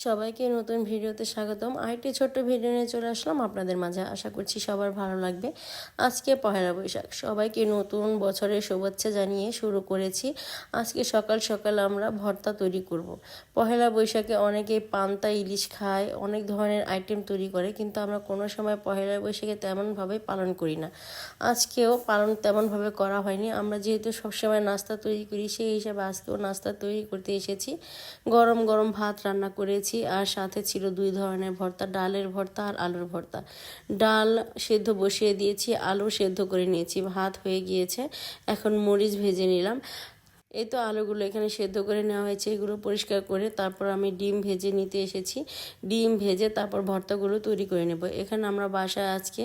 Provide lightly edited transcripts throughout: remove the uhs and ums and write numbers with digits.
সবাইকে নতুন ভিডিওতে স্বাগতম। আরেকটি ছোট্ট ভিডিও নিয়ে চলে আসলাম আপনাদের মাঝে। আশা করছি সবার ভালো লাগবে। আজকে পহেলা বৈশাখ, সবাইকে নতুন বছরের শুভেচ্ছা জানিয়ে শুরু করেছি। আজকে সকাল সকাল আমরা ভর্তা তৈরি করব। পহেলা বৈশাখে অনেকেই পান্তা ইলিশ খায়, অনেক ধরনের আইটেম তৈরি করে, কিন্তু আমরা কোনো সময় পহেলা বৈশাখে তেমনভাবে পালন করি না। আজকেও পালন তেমনভাবে করা হয়নি। আমরা যেহেতু সবসময় নাস্তা তৈরি করি, সেই হিসাবে আজকেও নাস্তা তৈরি করতে এসেছি। গরম গরম ভাত রান্না করেছি, আর সাথে ছিল দুই ধরনের ভর্তা, ডালের ভর্তা আর আলুর ভর্তা। ডাল সেদ্ধ বসিয়ে দিয়েছি, আলু সেদ্ধ করে নিয়েছি, ভাত হয়ে গিয়েছে। এখন মরিচ ভেজে নিলাম। এই তো আলুগুলো এখানে সেদ্ধ করে নেওয়া হয়েছে, এগুলো পরিষ্কার করে তারপর আমি ডিম ভেজে নিতে এসেছি। ডিম ভেজে তারপর ভর্তাগুলো তৈরি করে নেব। এখানে আমরা বাসায় আজকে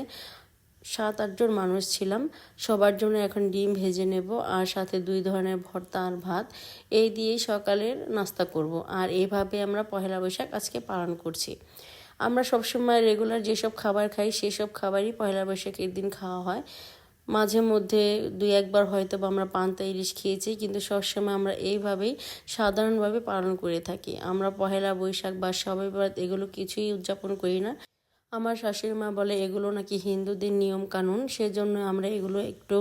7-8 জন মানুষ ছিলাম। সবার জন্য এখন ডিম ভেজে নেব, আর সাথে দুই ধরনের ভর্তা আর ভাত। এই দিয়েই সকালের নাস্তা করব। আর এইভাবে আমরা পহেলা বৈশাখ আজকে পালন করছি। আমরা সবসময় রেগুলার যেসব খাবার খাই সেসব খাবারই পহেলা বৈশাখের দিন খাওয়া হয়। মাঝে মধ্যে 2-1 বার হয়তো বা আমরা পান্তা ইলিশ খেয়েছি, কিন্তু সবসময় আমরা এইভাবেই সাধারণভাবে পালন করে থাকি। আমরা পহেলা বৈশাখ বা শবে বরাত এগুলো কিছুই উদযাপন করি না। আমার শাশুড়ি মা বলে এগুলো নাকি হিন্দুদের নিয়ম কানুন, সেজন্য আমরা এগুলো একটু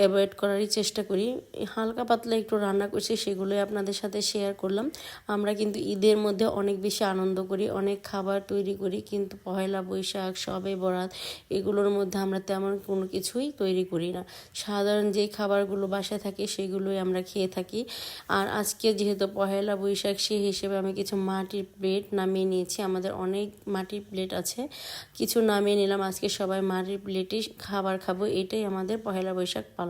অ্যাভয়েড করারই চেষ্টা করি। হালকা পাতলা একটু রান্না করছি, সেগুলোই আপনাদের সাথে শেয়ার করলাম। আমরা কিন্তু ঈদের মধ্যে অনেক বেশি আনন্দ করি, অনেক খাবার তৈরি করি, কিন্তু পহেলা বৈশাখ, শবে বরাত এগুলোর মধ্যে আমরা তেমন কোনো কিছুই তৈরি করি না। সাধারণ যেই খাবারগুলো বাসায় থাকে সেগুলোই আমরা খেয়ে থাকি। আর আজকে যেহেতু পহেলা বৈশাখ, সেই হিসেবে আমি কিছু মাটির প্লেট নামিয়ে নিয়েছি। আমাদের অনেক মাটির প্লেট আছে, কিছু নামিয়ে নিলাম। আজকে সবাই মাটির প্লেটে খাবার খাবো, এটাই আমাদের পহেলা বৈশাখ পালন।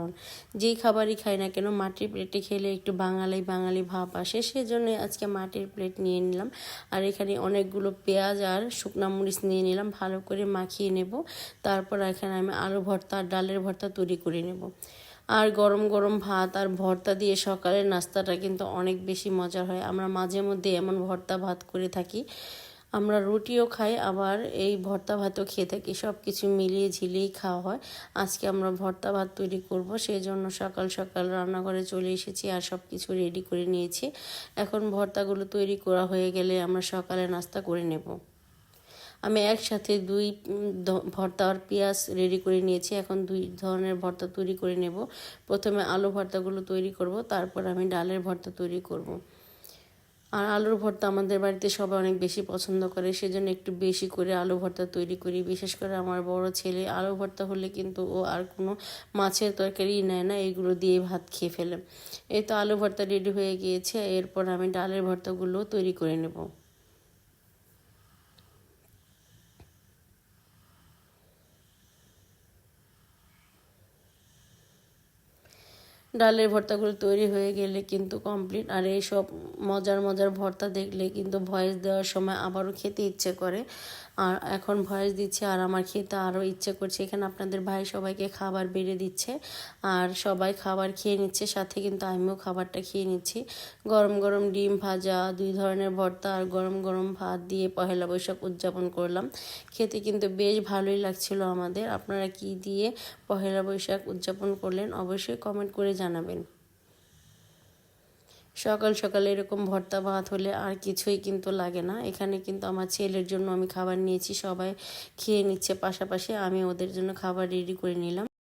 যেই খাবারই খাই না কেন, মাটির প্লেটে খেলে একটু বাঙালি বাঙালি ভাব আসে, সেজন্য আজকে মাটির প্লেট নিয়ে নিলাম। আর এখানে অনেকগুলো পেঁয়াজ আর শুকনা মরিচ নিয়ে নিলাম, ভালো করে মাখিয়ে নেব। তারপর এখানে আমি আলু ভর্তা আর ডালের ভর্তা তৈরি করে নেব। আর গরম গরম ভাত আর ভর্তা দিয়ে সকালের নাস্তাটা কিন্তু অনেক বেশি মজার হয়। আমরা মাঝে মধ্যে এমন ভর্তা ভাত করে থাকি। আমরা রুটিও খাই, আবার এই ভর্তা ভাতও খেয়ে থাকি, সব কিছু মিলিয়ে ঝিলিয়েই খাওয়া হয়। আজকে আমরা ভর্তা ভাত তৈরি করব, সেই জন্য সকাল সকাল রান্নাঘরে চলে এসেছি আর সব কিছু রেডি করে নিয়েছি। এখন ভর্তাগুলো তৈরি করা হয়ে গেলে আমরা সকালে নাস্তা করে নেব। আমি একসাথে দুই ভর্তা আর পেঁয়াজ রেডি করে নিয়েছি। এখন দুই ধরনের ভর্তা তৈরি করে নেব। প্রথমে আলু ভর্তাগুলো তৈরি করব, তারপর আমি ডালের ভর্তা তৈরি করব। আর আলুর ভর্তা আমাদের বাড়িতে সবাই অনেক বেশি পছন্দ করে, সেজন্য একটু বেশি করে আলু ভর্তা তৈরি করি। বিশেষ করে আমার বড় ছেলে আলু ভর্তা হলে কিন্তু ও আর কোনো মাছের তরকারি নেয় না, এগুলো দিয়ে ভাত খেয়ে ফেলে। এই তো আলু ভর্তা রেডি হয়ে গিয়েছে, এরপর আমি ডালের ভর্তাগুলো তৈরি করে নেব। ডালের ভর্তাগুলো তৈরি হয়ে গেলে কিন্তু কমপ্লিট। আর এই সব মজার মজার ভর্তা দেখলে কিন্তু ভয়েস দেওয়ার সময় আবারও খেতে ইচ্ছে করে। আর এখন ভয়েস দিচ্ছে আর আমার খেতে আরও ইচ্ছে করছে। এখানে আপনাদের ভাই সবাইকে খাবার বেড়ে দিচ্ছে, আর সবাই খাবার খেয়ে নিচ্ছে, সাথে কিন্তু আমিও খাবারটা খেয়ে নিচ্ছি। গরম গরম ডিম ভাজা, দুই ধরনের ভর্তা আর গরম গরম ভাত দিয়ে পহেলা বৈশাখ উদযাপন করলাম। খেতে কিন্তু বেশ ভালোই লাগছিল আমাদের। আপনারা কি দিয়ে পহেলা বৈশাখ উদযাপন করলেন অবশ্যই কমেন্ট করে জানাবেন। সকাল সকাল এরকম ভর্তা ভাত হলে আর কিছুই কিন্তু লাগে না। এখানে কিন্তু আমার ছেলের জন্য আমি খাবার নিয়েছি, সবাই খেয়ে নিচ্ছে, পাশাপাশি আমি ওদের জন্য খাবার রেডি করে নিলাম।